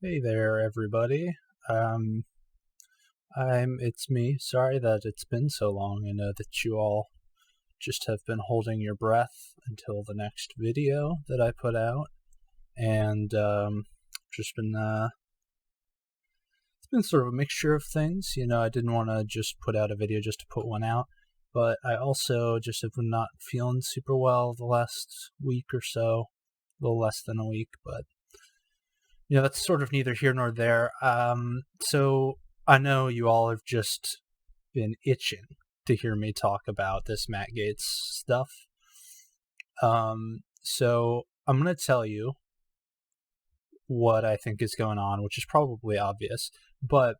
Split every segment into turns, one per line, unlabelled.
Hey there, everybody. It's me. Sorry that it's been so long. I know that you all just have been holding your breath until the next video that I put out, and just been it's been sort of a mixture of things. I didn't want to just put out a video just to put one out, but I also just have been not feeling super well the last week or so, a little less than a week, but that's sort of neither here nor there. So I know you all have just been itching to hear me talk about this Matt Gaetz stuff. So I'm going to tell you what I think is going on, which is probably obvious, but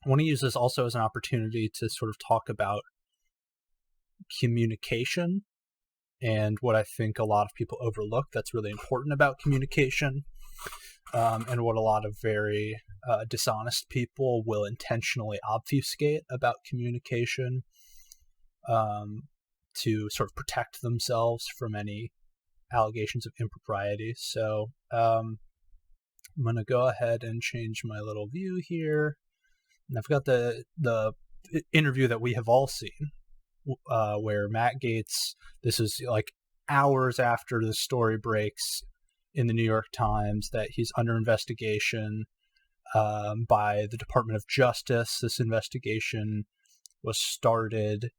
I want to use this also as an opportunity to sort of talk about communication and what I think a lot of people overlook that's really important about communication. And what a lot of very dishonest people will intentionally obfuscate about communication to sort of protect themselves from any allegations of impropriety. So I'm going to go ahead and change my little view here. And I've got the interview that we have all seen where Matt Gaetz, this is like hours after the story breaks in the New York Times that he's under investigation by the Department of Justice. This investigation was started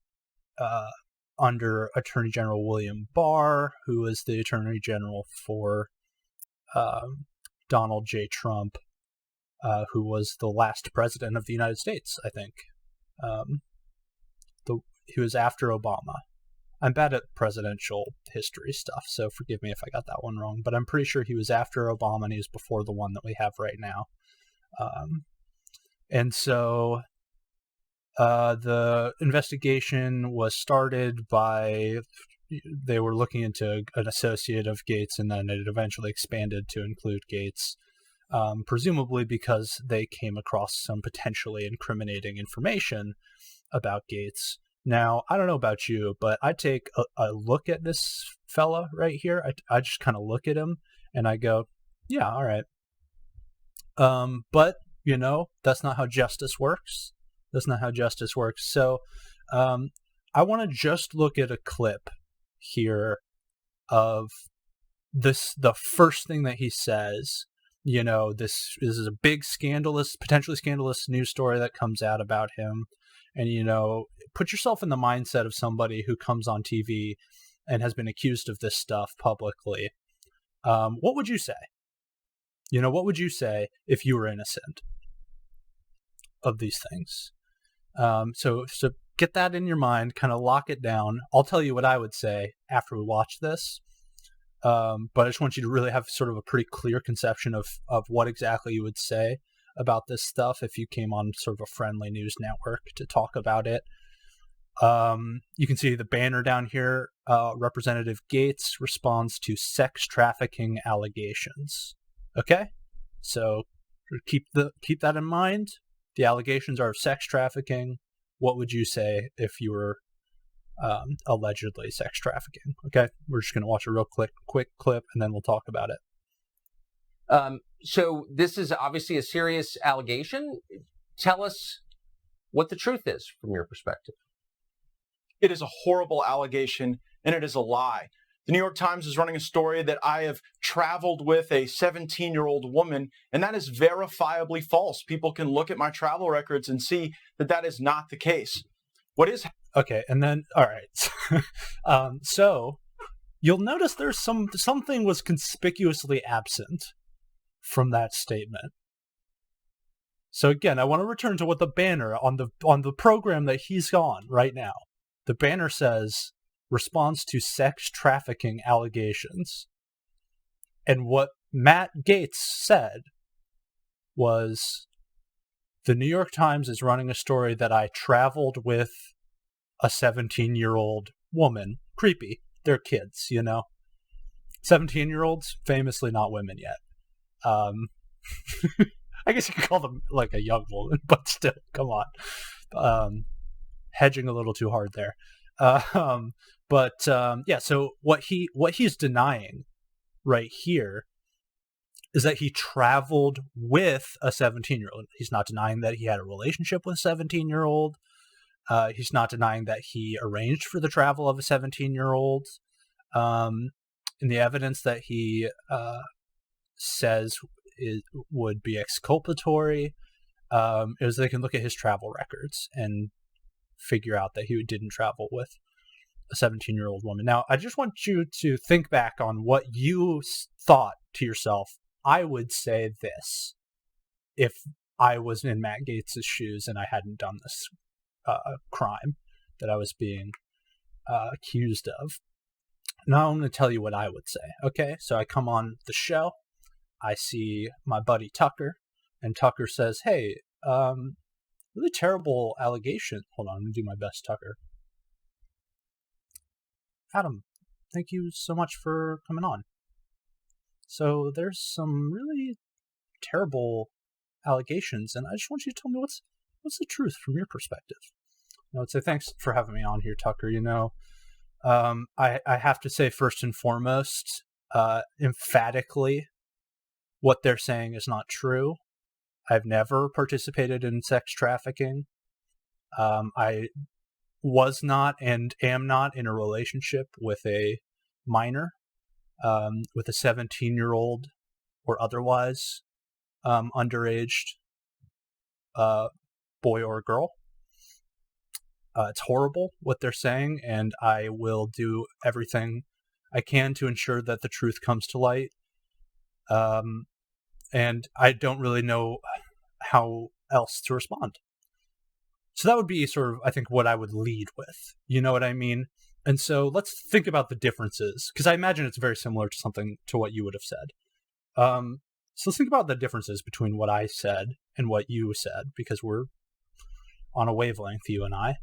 under Attorney General William Barr, who is the Attorney General for Donald J. Trump, who was the last president of the United States, I think. He was after Obama. I'm bad at presidential history stuff, so forgive me if I got that one wrong, but I'm pretty sure he was after Obama and he was before the one that we have right now. And so the investigation was started they were looking into an associate of Gaetz, and then it eventually expanded to include Gaetz, presumably because they came across some potentially incriminating information about Gaetz. Now, I don't know about you, but I take a look at this fella right here. I just kind of look at him and I go, yeah, all right. But, that's not how justice works. That's not how justice works. So I want to just look at a clip here of the first thing that he says. This is a big potentially scandalous news story that comes out about him. And, put yourself in the mindset of somebody who comes on TV and has been accused of this stuff publicly. What would you say? What would you say if you were innocent of these things? So get that in your mind, kind of lock it down. I'll tell you what I would say after we watch this. But I just want you to really have sort of a pretty clear conception of what exactly you would say about this stuff if you came on sort of a friendly news network to talk about it. You can see the banner down here. Representative Gaetz responds to sex trafficking allegations. Okay, so keep that in mind. The allegations are of sex trafficking. What would you say if you were allegedly sex trafficking? Okay, we're just going to watch a real quick clip and then we'll talk about it.
So this is obviously a serious allegation. Tell us what the truth is from your perspective.
It is a horrible allegation, and it is a lie. The New York Times is running a story that I have traveled with a 17-year-old woman, and that is verifiably false. People can look at my travel records and see that that is not the case. What is...
Okay, and then, all right. So you'll notice there's something was conspicuously absent from that statement. So again, I want to return to what the banner on the program that he's on right now. The banner says, response to sex trafficking allegations. And what Matt Gaetz said was, the New York Times is running a story that I traveled with a 17-year-old woman. Creepy. They're kids, 17-year-olds, famously not women yet. I guess you could call them like a young woman, but still, come on. Hedging a little too hard there. So what he's denying right here is that he traveled with a 17-year-old. He's not denying that he had a relationship with a 17-year-old. He's not denying that he arranged for the travel of a 17-year-old. And the evidence that he says would be exculpatory is they can look at his travel records and figure out that he didn't travel with a 17-year-old woman. Now, I just want you to think back on what you thought to yourself. I would say this if I was in Matt Gaetz' shoes and I hadn't done this crime that I was being accused of. Now I'm going to tell you what I would say. Okay, so I come on the show, I see my buddy Tucker, and Tucker says, "Hey, really terrible allegation." Hold on, I'm going to do my best, Tucker. Adam, thank you so much for coming on. So there's some really terrible allegations, and I just want you to tell me what's the truth from your perspective. I would say thanks for having me on here, Tucker. I have to say first and foremost, emphatically, what they're saying is not true. I've never participated in sex trafficking. I was not and am not in a relationship with a minor, with a 17-year-old or otherwise underaged boy or girl. It's horrible what they're saying, and I will do everything I can to ensure that the truth comes to light. And I don't really know how else to respond. So that would be sort of, I think, what I would lead with. You know what I mean? And so let's think about the differences, because I imagine it's very similar to what you would have said. So let's think about the differences between what I said and what you said, because we're on a wavelength, you and I,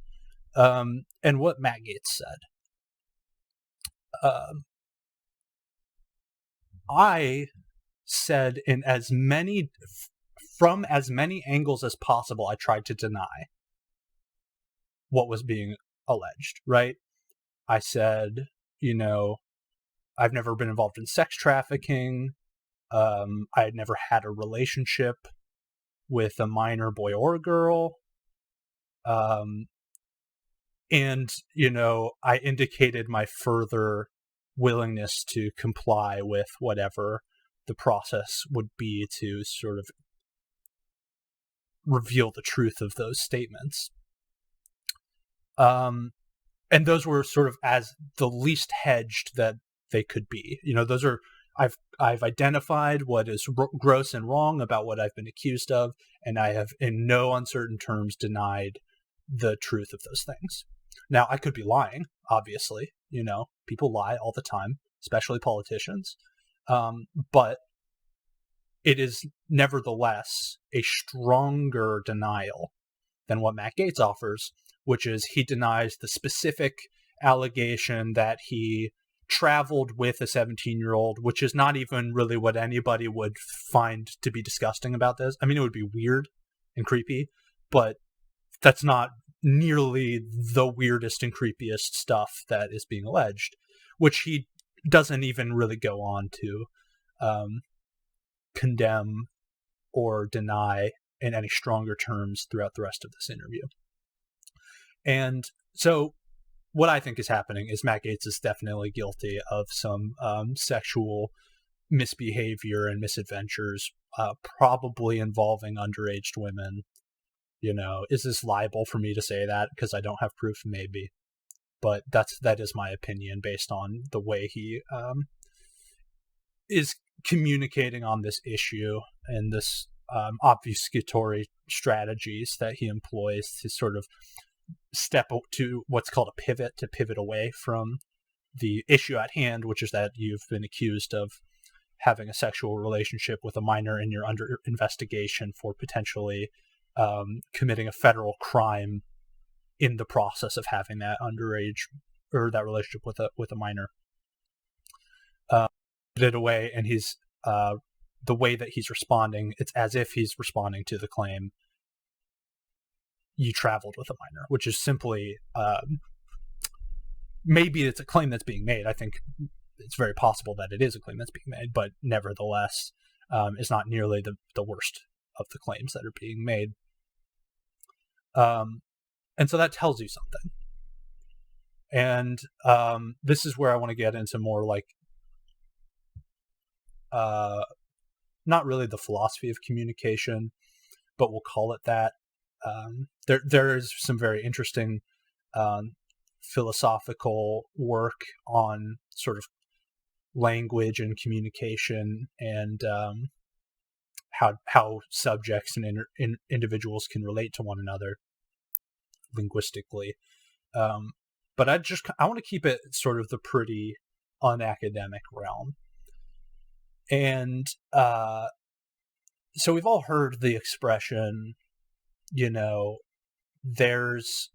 and what Matt Gaetz said. I said from as many angles as possible, I tried to deny what was being alleged, right? I said, I've never been involved in sex trafficking. I had never had a relationship with a minor boy or girl. And, I indicated my further willingness to comply with whatever the process would be to sort of reveal the truth of those statements. And those were sort of as the least hedged that they could be. Those are, I've identified what is gross and wrong about what I've been accused of, and I have in no uncertain terms denied the truth of those things. Now, I could be lying, obviously. People lie all the time, especially politicians. But it is nevertheless a stronger denial than what Matt Gaetz offers, which is he denies the specific allegation that he traveled with a 17-year-old, which is not even really what anybody would find to be disgusting about this. I mean, it would be weird and creepy, but that's not nearly the weirdest and creepiest stuff that is being alleged, which he doesn't even really go on to condemn or deny in any stronger terms throughout the rest of this interview. And so what I think is happening is Matt Gaetz is definitely guilty of some sexual misbehavior and misadventures, probably involving underage women. Is this liable for me to say that because I don't have proof? Maybe. But that is my opinion based on the way he is communicating on this issue and this obfuscatory strategies that he employs to sort of step to what's called a pivot, to pivot away from the issue at hand, which is that you've been accused of having a sexual relationship with a minor and you're under investigation for potentially committing a federal crime in the process of having that underage or that relationship with a minor. It away, and he's the way that he's responding, it's as if he's responding to the claim, you traveled with a minor, which is simply maybe it's a claim that's being made. I think it's very possible that it is a claim that's being made, but nevertheless, is not nearly the worst of the claims that are being made. And so that tells you something. And this is where I want to get into more like, not really the philosophy of communication, but we'll call it that. There is some very interesting philosophical work on sort of language and communication, and how subjects and individuals can relate to one another linguistically. But I want to keep it sort of the pretty unacademic realm. And so we've all heard the expression, there's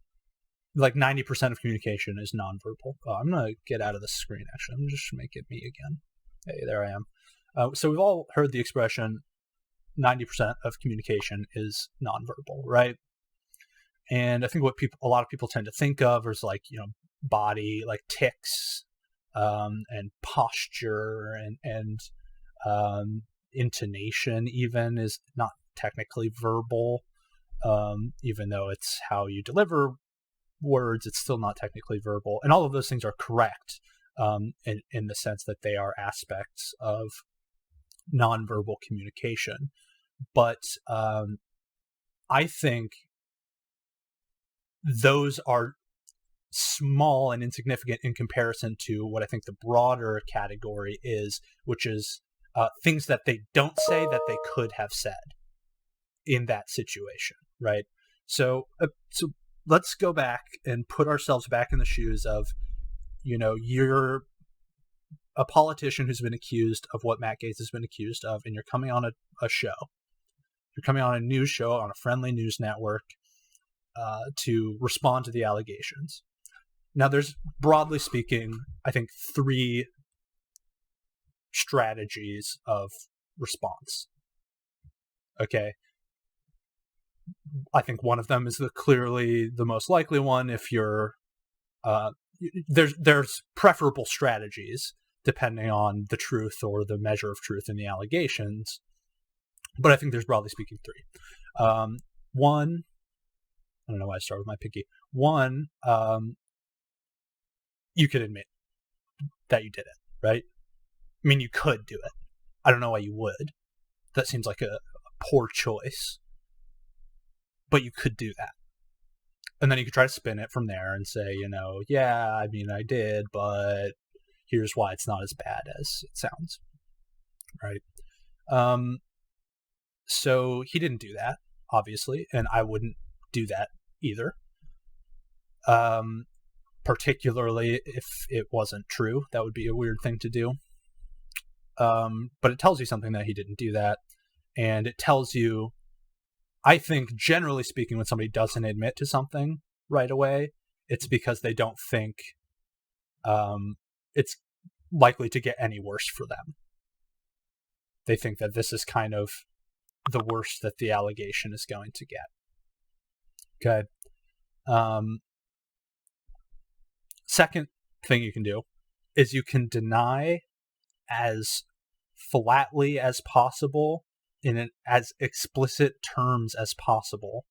like 90% of communication is nonverbal. I'm going to get out of the screen, actually. I'm just make it me again. Hey, there I am. So we've all heard the expression 90% of communication is nonverbal, right? And I think what a lot of people tend to think of is like, body, like tics, and posture, and intonation even is not technically verbal. Even though it's how you deliver words, it's still not technically verbal. And all of those things are correct, in the sense that they are aspects of nonverbal communication. But I think those are small and insignificant in comparison to what I think the broader category is, which is things that they don't say that they could have said in that situation, right? So let's go back and put ourselves back in the shoes of, you're a politician who's been accused of what Matt Gaetz has been accused of, and you're coming on a show. You're coming on a news show on a friendly news network to respond to the allegations. Now, there's, broadly speaking, I think 3 strategies of response. Okay. I think one of them is clearly the most likely one. If you're, there's preferable strategies depending on the truth or the measure of truth in the allegations. But I think there's, broadly speaking, 3. One, I don't know why I started with my picky. One, you could admit that you did it, right? I mean, you could do it. I don't know why you would. That seems like a poor choice. But you could do that. And then you could try to spin it from there and say, yeah, I mean, I did, but here's why it's not as bad as it sounds, right? So he didn't do that, obviously, and I wouldn't do that either. Particularly if it wasn't true. That would be a weird thing to do. But it tells you something that he didn't do that. And it tells you, I think, generally speaking, when somebody doesn't admit to something right away, it's because they don't think it's likely to get any worse for them. They think that this is kind of the worst that the allegation is going to get. Okay. Second thing you can do is you can deny as flatly as possible, in as explicit terms as possible,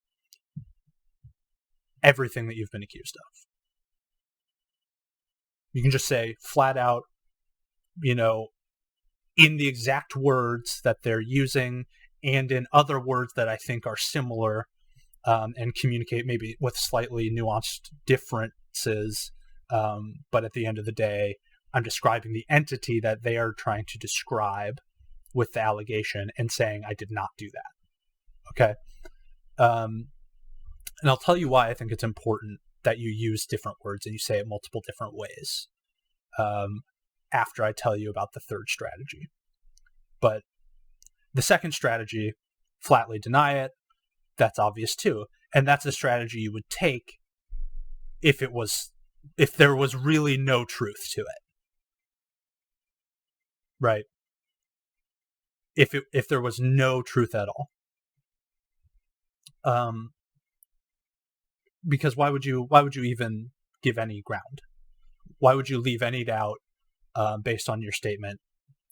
everything that you've been accused of. You can just say flat out, in the exact words that they're using and in other words that I think are similar, and communicate maybe with slightly nuanced differences. But at the end of the day, I'm describing the entity that they are trying to describe with the allegation and saying, I did not do that. Okay. And I'll tell you why I think it's important that you use different words and you say it multiple different ways, after I tell you about the third strategy. But the second strategy, flatly deny it, that's obvious too. And that's a strategy you would take if there was really no truth to it. Right? If there was no truth at all. Because why would you even give any ground? Why would you leave any doubt based on your statement?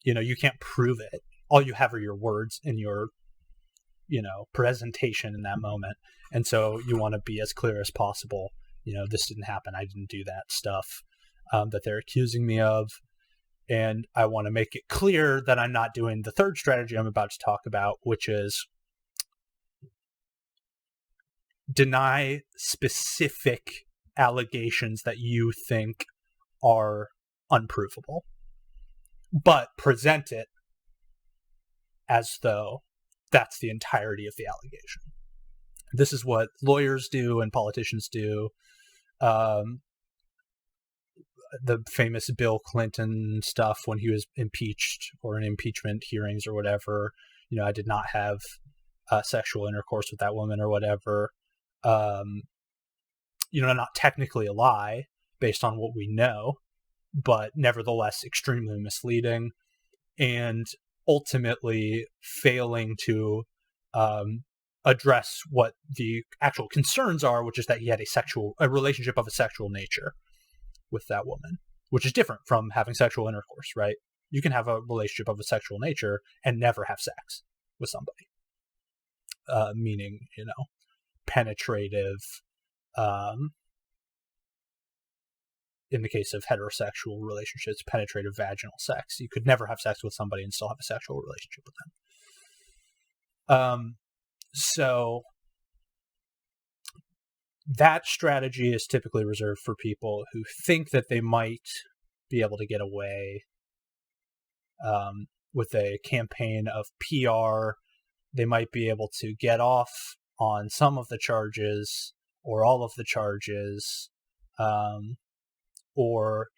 You can't prove it. all you have are your words and your, presentation in that moment. And so you want to be as clear as possible. This didn't happen. I didn't do that stuff that they're accusing me of. And I want to make it clear that I'm not doing the third strategy I'm about to talk about, which is deny specific allegations that you think are unprovable, but present it as though that's the entirety of the allegation. This is what lawyers do and politicians do. The famous Bill Clinton stuff when he was impeached or in impeachment hearings or whatever, I did not have sexual intercourse with that woman or whatever. Not technically a lie based on what we know, but nevertheless extremely misleading, and ultimately failing to address what the actual concerns are, which is that he had a relationship of a sexual nature with that woman, which is different from having sexual intercourse, right? You can have a relationship of a sexual nature and never have sex with somebody, meaning, penetrative, in the case of heterosexual relationships, penetrative vaginal sex. You could never have sex with somebody and still have a sexual relationship with them. So that strategy is typically reserved for people who think that they might be able to get away with a campaign of PR. They might be able to get off on some of the charges or all of the charges, or,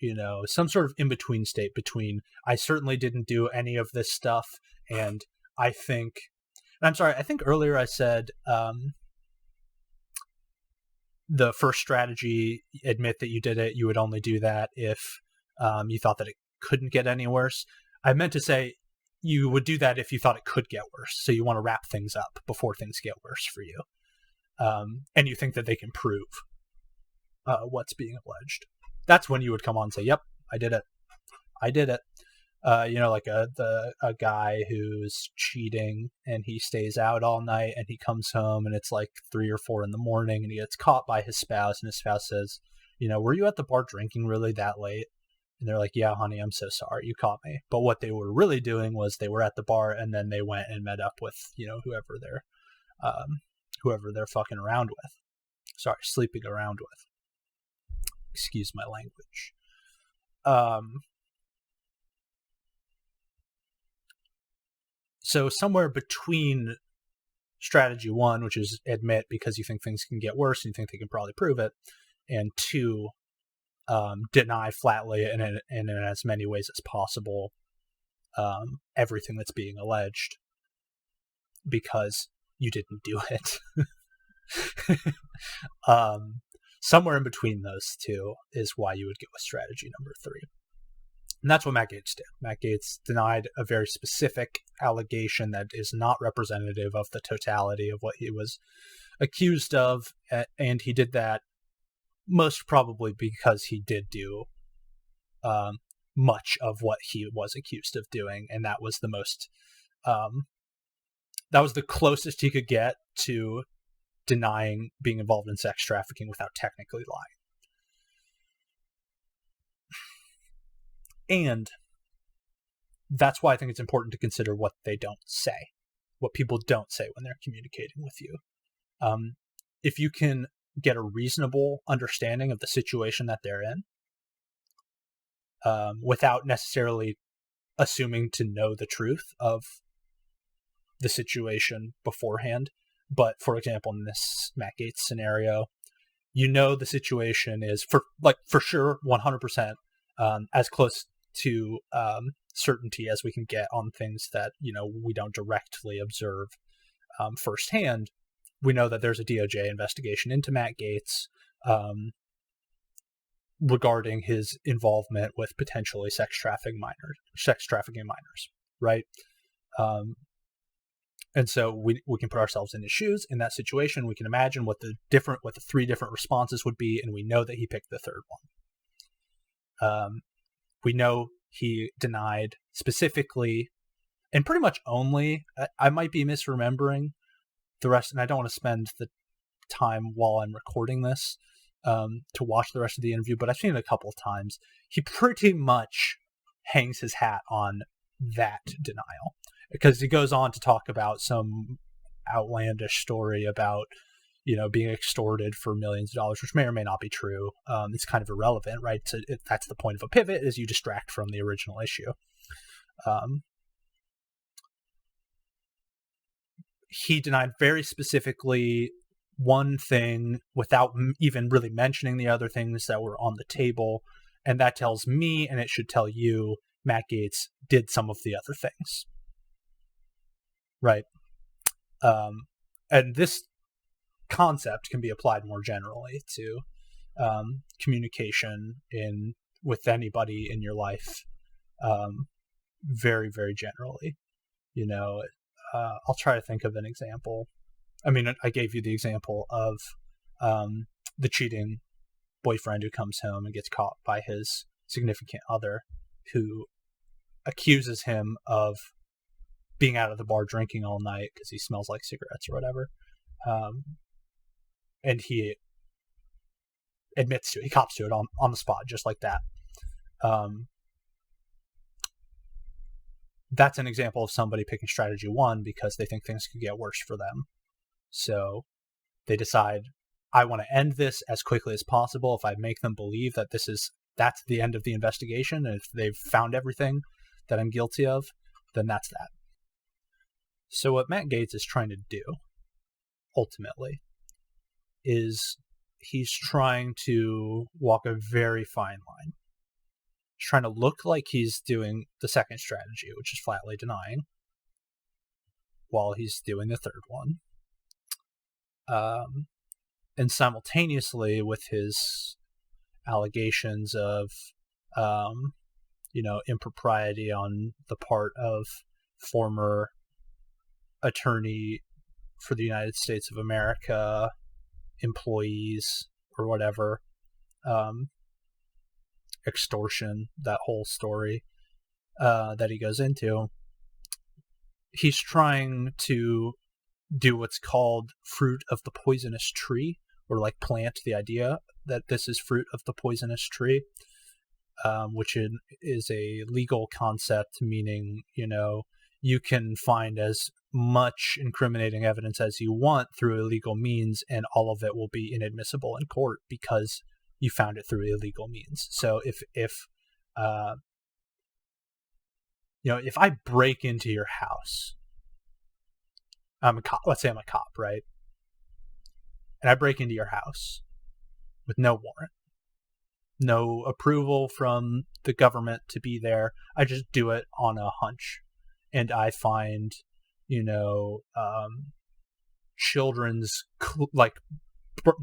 some sort of in-between state between I certainly didn't do any of this stuff and I think earlier I said the first strategy, admit that you did it, you would only do that if you thought that it couldn't get any worse. I meant to say you would do that if you thought it could get worse. So you want to wrap things up before things get worse for you. And you think that they can prove what's being alleged. That's when you would come on and say, yep, I did it. Like a guy who's cheating and he stays out all night and he comes home and it's like 3 or 4 in the morning and he gets caught by his spouse and his spouse says, were you at the bar drinking really that late? And they're like, yeah, honey, I'm so sorry, you caught me. But what they were really doing was they were at the bar and then they went and met up with, whoever they're fucking around with. Sorry, sleeping around with. Excuse my language. So somewhere between strategy 1, which is admit because you think things can get worse and you think they can probably prove it, and 2, deny flatly and in as many ways as possible everything that's being alleged because you didn't do it. Somewhere in between those two is why you would go with strategy number 3. And that's what Matt Gaetz did. Matt Gaetz denied a very specific allegation that is not representative of the totality of what he was accused of, and he did that most probably because he did do much of what he was accused of doing, and that was the most that was the closest he could get to denying being involved in sex trafficking without technically lying. And that's why I think it's important to consider what they don't say, what people don't say when they're communicating with you. If you can get a reasonable understanding of the situation that they're in, without necessarily assuming to know the truth of the situation beforehand. But for example, in this Matt Gaetz scenario, the situation is for sure 100% as close to certainty as we can get on things that we don't directly observe firsthand. We know that there's a DOJ investigation into Matt Gaetz regarding his involvement with potentially sex trafficking minors, right? And so we can put ourselves in his shoes in that situation. We can imagine what the 3 different responses would be, and we know that he picked the third one. We know he denied specifically and pretty much only, I might be misremembering the rest, and I don't want to spend the time while I'm recording this to watch the rest of the interview, but I've seen it a couple of times. He pretty much hangs his hat on that denial, because he goes on to talk about some outlandish story about, being extorted for millions of dollars, which may or may not be true. It's kind of irrelevant, right? So that's the point of a pivot, is you distract from the original issue. He denied very specifically one thing without even really mentioning the other things that were on the table, and that tells me, and it should tell you, Matt Gaetz did some of the other things. Right? And this concept can be applied more generally to communication with anybody in your life, very, very generally. I'll try to think of an example. I mean, I gave you the example of the cheating boyfriend who comes home and gets caught by his significant other, who accuses him of being out of the bar drinking all night because he smells like cigarettes or whatever. And he admits to it. He cops to it on the spot, just like that. That's an example of somebody picking strategy one because they think things could get worse for them. So they decide, I want to end this as quickly as possible. If I make them believe that that's the end of the investigation, and if they've found everything that I'm guilty of, then that's that. So what Matt Gaetz is trying to do, ultimately, is he's trying to walk a very fine line. He's trying to look like he's doing the second strategy, which is flatly denying, while he's doing the third one. And simultaneously with his allegations of, impropriety on the part of former attorney for the United States of America employees or whatever, extortion, that whole story that he goes into, he's trying to do what's called fruit of the poisonous tree, or like plant the idea that this is fruit of the poisonous tree, which is a legal concept, meaning, you can find as much incriminating evidence as you want through illegal means, and all of it will be inadmissible in court because you found it through illegal means. So if I break into your house, I'm a cop. Let's say I'm a cop, right? And I break into your house with no warrant, no approval from the government to be there. I just do it on a hunch, and I find, children's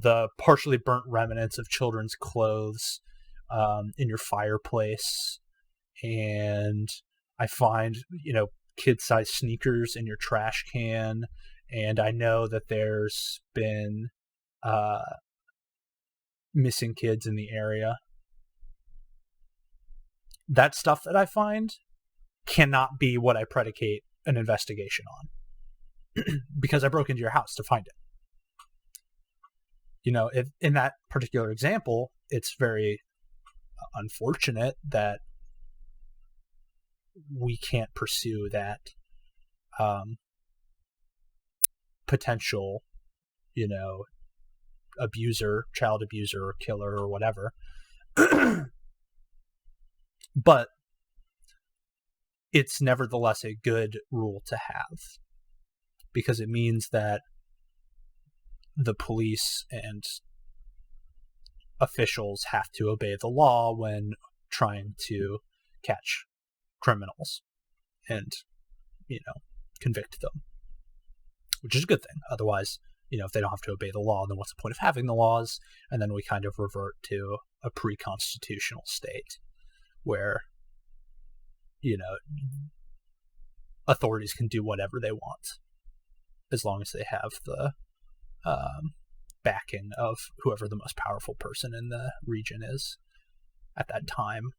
the partially burnt remnants of children's clothes in your fireplace, and I find, kid-sized sneakers in your trash can, and I know that there's been missing kids in the area. That stuff that I find cannot be what I predicate an investigation on, because I broke into your house to find it. If, in that particular example, it's very unfortunate that we can't pursue that potential, abuser, child abuser, or killer, or whatever. But it's nevertheless a good rule to have, because it means that the police and officials have to obey the law when trying to catch criminals and, convict them, which is a good thing. Otherwise, if they don't have to obey the law, then what's the point of having the laws? And then we kind of revert to a pre-constitutional state where, authorities can do whatever they want as long as they have the backing of whoever the most powerful person in the region is at that time,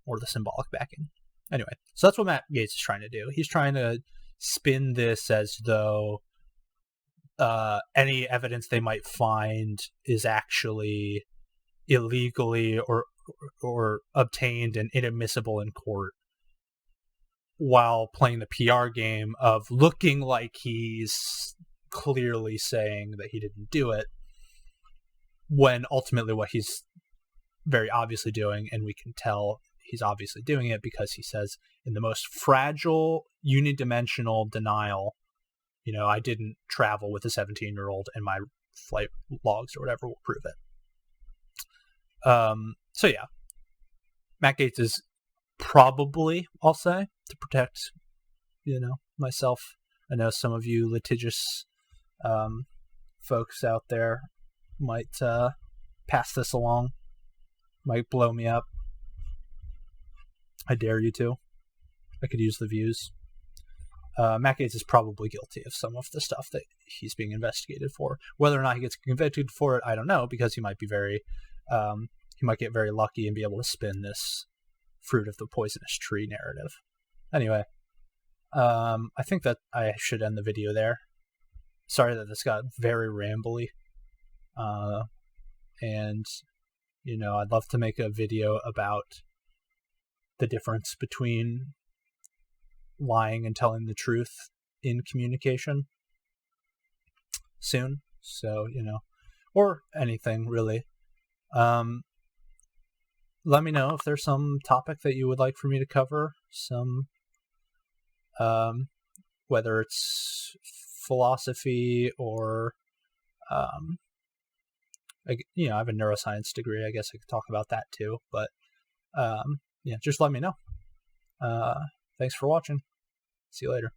or the symbolic backing. Anyway, so that's what Matt Gaetz is trying to do. He's trying to spin this as though any evidence they might find is actually illegally or obtained and inadmissible in court, while playing the PR game of looking like he's clearly saying that he didn't do it, when ultimately what he's very obviously doing, and we can tell he's obviously doing it because he says in the most fragile unidimensional denial, I didn't travel with a 17-year-old and my flight logs or whatever will prove it. So yeah, Matt Gaetz is probably, I'll say, to protect, myself. I know some of you litigious folks out there might pass this along, might blow me up. I dare you to. I could use the views. Matt Gaetz is probably guilty of some of the stuff that he's being investigated for. Whether or not he gets convicted for it, I don't know, because he might be he might get very lucky and be able to spin this fruit of the poisonous tree narrative. Anyway, I think that I should end the video there. Sorry that this got very rambly. And, I'd love to make a video about the difference between lying and telling the truth in communication soon. So, or anything really. Let me know if there's some topic that you would like for me to cover, whether it's philosophy or, I have a neuroscience degree. I guess I could talk about that too, but, just let me know. Thanks for watching. See you later.